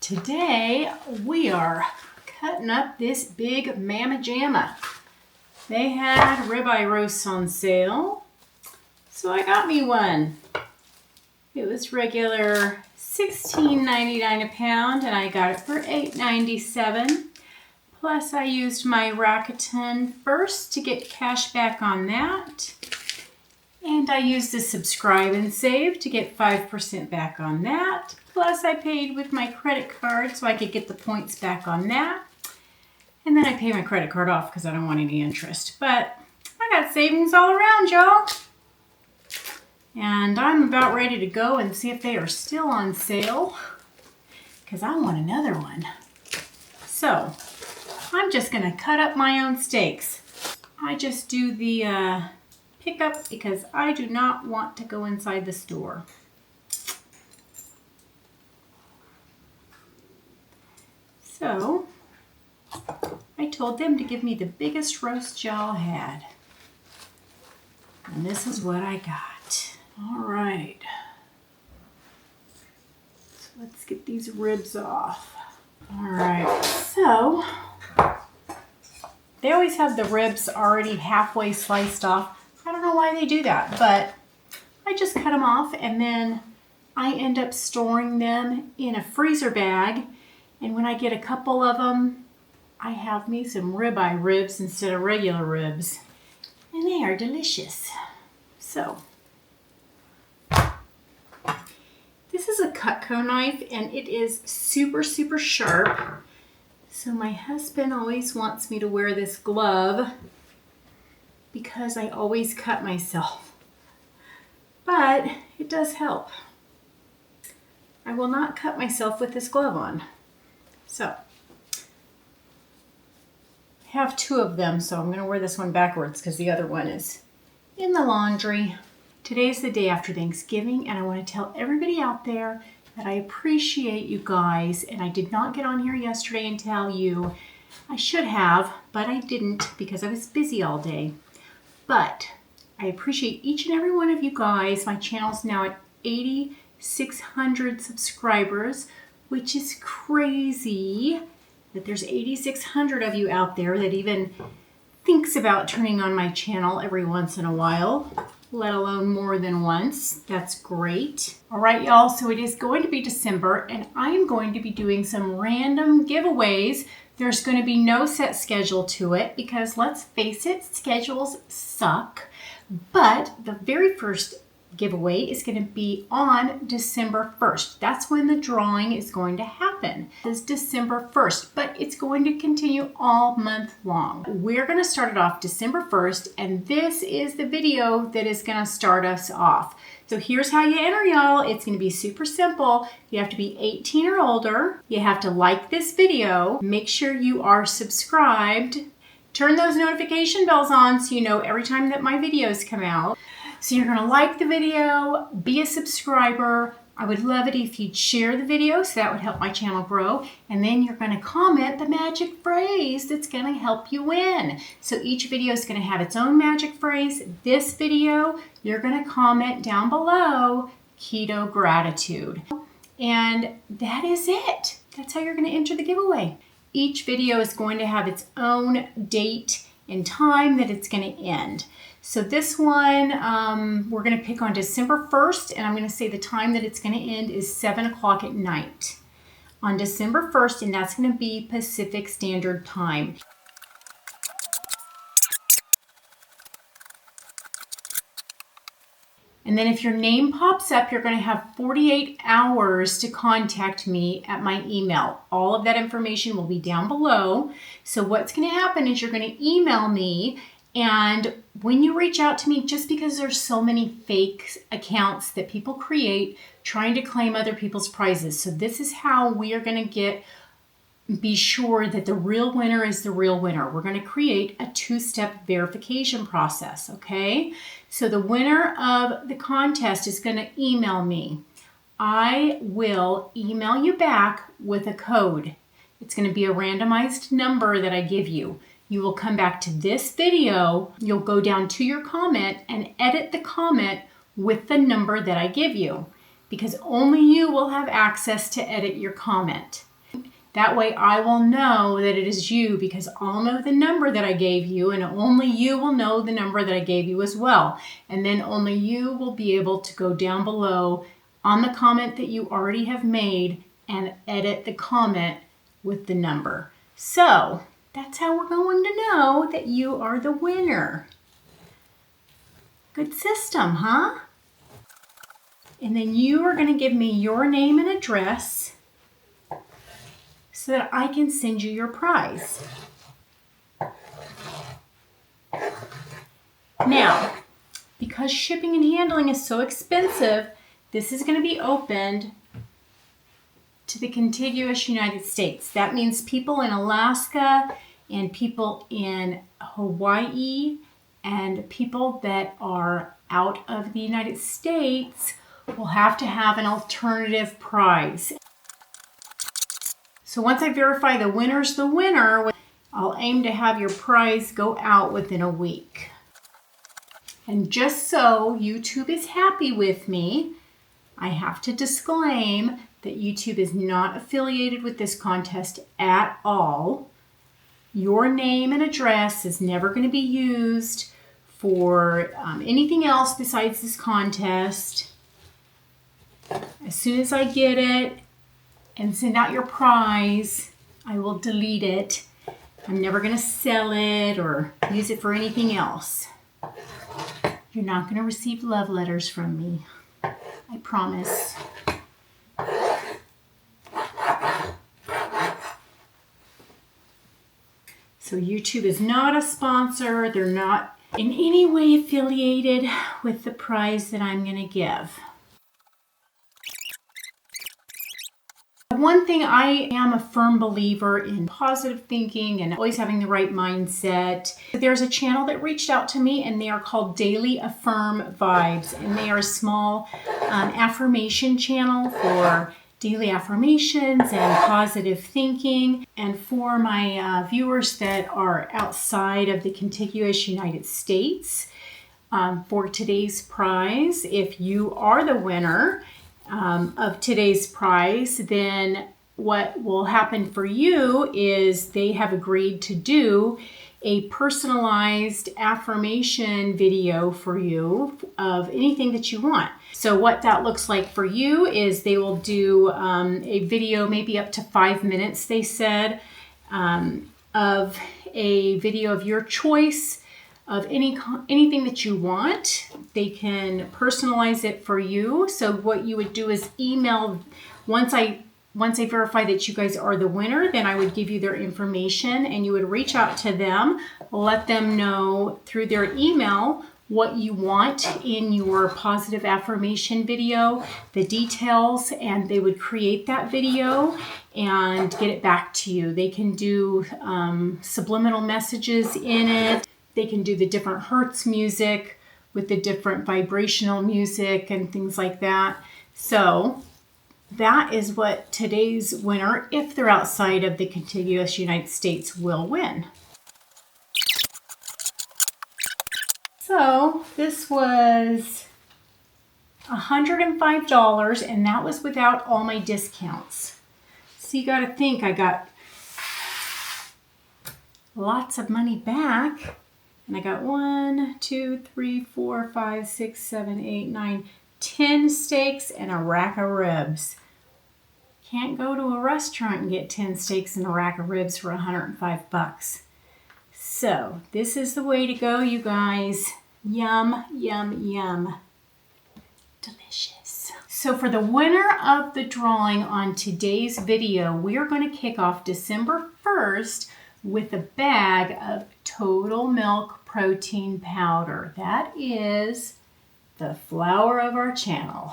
Today we are cutting up this big Mama Jamma. They had ribeye roasts on sale, so I got me one. It was regular $16.99 a pound, and I got it for $8.97. Plus I used my Rakuten first to get cash back on that. And I used the subscribe and save to get 5% back on that. Plus I paid with my credit card so I could get the points back on that. And then I pay my credit card off because I don't want any interest. But I got savings all around, y'all. And I'm about ready to go and see if they are still on sale, because I want another one. So I'm just going to cut up my own steaks. I just do the pickup because I do not want to go inside the store. So I told them to give me the biggest roast y'all had. And this is what I got. All right. So let's get these ribs off. All right. So they always have the ribs already halfway sliced off. I don't know why they do that, but I just cut them off and then I end up storing them in a freezer bag. And when I get a couple of them, I have me some ribeye ribs instead of regular ribs. And they are delicious. So this is a Cutco knife and it is super, super sharp. So my husband always wants me to wear this glove because I always cut myself. But it does help. I will not cut myself with this glove on. So I have two of them, so I'm going to wear this one backwards because the other one is in the laundry. Today's the day after Thanksgiving, and I want to tell everybody out there that I appreciate you guys, and I did not get on here yesterday and tell you. I should have, but I didn't because I was busy all day. But I appreciate each and every one of you guys. My channel's now at 8,600 subscribers, which is crazy that there's 8,600 of you out there that even thinks about turning on my channel every once in a while, let alone more than once. That's great. All right, y'all, so it is going to be December, and I'm going to be doing some random giveaways. There's going to be no set schedule to it because, let's face it, schedules suck. But the very first giveaway is going to be on December 1st. That's when the drawing is going to happen. It's December 1st, but it's going to continue all month long. We're going to start it off December 1st, and this is the video that is going to start us off. So here's how you enter, y'all. It's going to be super simple. You have to be 18 or older. You have to like this video. Make sure you are subscribed. Turn those notification bells on so you know every time that my videos come out. So you're going to like the video, be a subscriber. I would love it if you'd share the video, so that would help my channel grow. And then you're going to comment the magic phrase that's going to help you win. So each video is going to have its own magic phrase. This video, you're going to comment down below, Keto Gratitude. And that is it. That's how you're going to enter the giveaway. Each video is going to have its own date and time that it's going to end. So this one, we're going to pick on December 1st, and I'm going to say the time that it's going to end is 7 o'clock at night on December 1st, and that's going to be Pacific Standard Time. And then if your name pops up, you're going to have 48 hours to contact me at my email. All of that information will be down below. So what's going to happen is you're going to email me, and when you reach out to me, just because there's so many fake accounts that people create trying to claim other people's prizes. So this is how we are going to be sure that the real winner is the real winner. We're going to create a two-step verification process, okay? So the winner of the contest is going to email me. I will email you back with a code. It's going to be a randomized number that I give you. You will come back to this video, you'll go down to your comment and edit the comment with the number that I give you, because only you will have access to edit your comment. That way I will know that it is you, because I'll know the number that I gave you, and only you will know the number that I gave you as well. And then only you will be able to go down below on the comment that you already have made and edit the comment with the number. So that's how we're going to know that you are the winner. Good system, huh? And then you are going to give me your name and address so that I can send you your prize. Now, because shipping and handling is so expensive, this is going to be opened to the contiguous United States. That means people in Alaska and people in Hawaii and people that are out of the United States will have to have an alternative prize. So once I verify the winner's the winner, I'll aim to have your prize go out within a week. And just so YouTube is happy with me, I have to disclaim that YouTube is not affiliated with this contest at all. Your name and address is never going to be used for anything else besides this contest. As soon as I get it and send out your prize, I will delete it. I'm never going to sell it or use it for anything else. You're not going to receive love letters from me. I promise. So YouTube is not a sponsor. They're not in any way affiliated with the prize that I'm going to give. One thing, I am a firm believer in positive thinking and always having the right mindset. There's a channel that reached out to me, and they are called Daily Affirm Vibes, and they are a small affirmation channel for daily affirmations and positive thinking. And for my viewers that are outside of the contiguous United States, for today's prize, if you are the winner of today's prize, then what will happen for you is they have agreed to do a personalized affirmation video for you of anything that you want. So what that looks like for you is they will do a video, maybe up to 5 minutes, they said, of a video of your choice of anything that you want. They can personalize it for you. So what you would do is email, once I verify that you guys are the winner, then I would give you their information, and you would reach out to them, let them know through their email what you want in your positive affirmation video, the details, and they would create that video and get it back to you. They can do subliminal messages in it. They can do the different hertz music with the different vibrational music and things like that. So that is what today's winner, if they're outside of the contiguous United States, will win. So this was $105, and that was without all my discounts. So you got to think I got lots of money back. And I got 1, 2, 3, 4, 5, 6, 7, 8, 9, 10 steaks and a rack of ribs. Can't go to a restaurant and get 10 steaks and a rack of ribs for $105. So this is the way to go, you guys. Yum, yum, yum. Delicious. So for the winner of the drawing on today's video, we are going to kick off December 1st with a bag of Total Milk Protein Powder. That is the flower of our channel.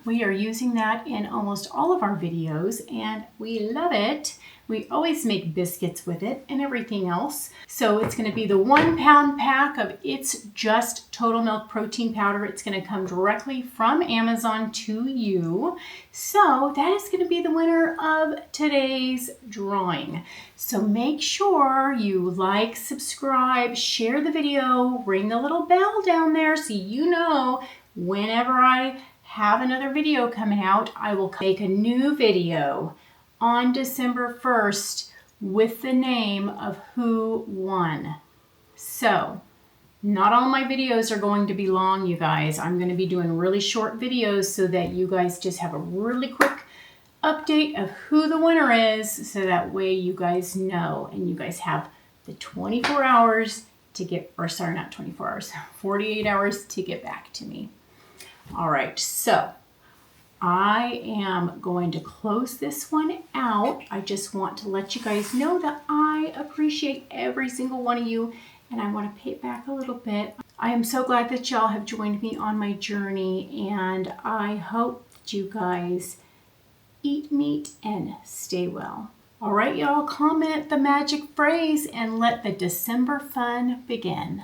We are using that in almost all of our videos, and we love it. We always make biscuits with it and everything else. So it's going to be the 1 pound pack of It's Just Total Milk Protein Powder. It's going to come directly from Amazon to you. So that is going to be the winner of today's drawing. So make sure you like, subscribe, share the video, ring the little bell down there so you know whenever I have another video coming out, I will make a new video on December 1st with the name of who won. So, not all my videos are going to be long, you guys. I'm going to be doing really short videos so that you guys just have a really quick update of who the winner is, so that way you guys know and you guys have the 24 hours to get, or sorry, not 24 hours, 48 hours to get back to me. All right, so I am going to close this one out. I just want to let you guys know that I appreciate every single one of you, and I want to pay it back a little bit. I am so glad that y'all have joined me on my journey, and I hope that you guys eat meat and stay well. All right, y'all, comment the magic phrase and let the December fun begin.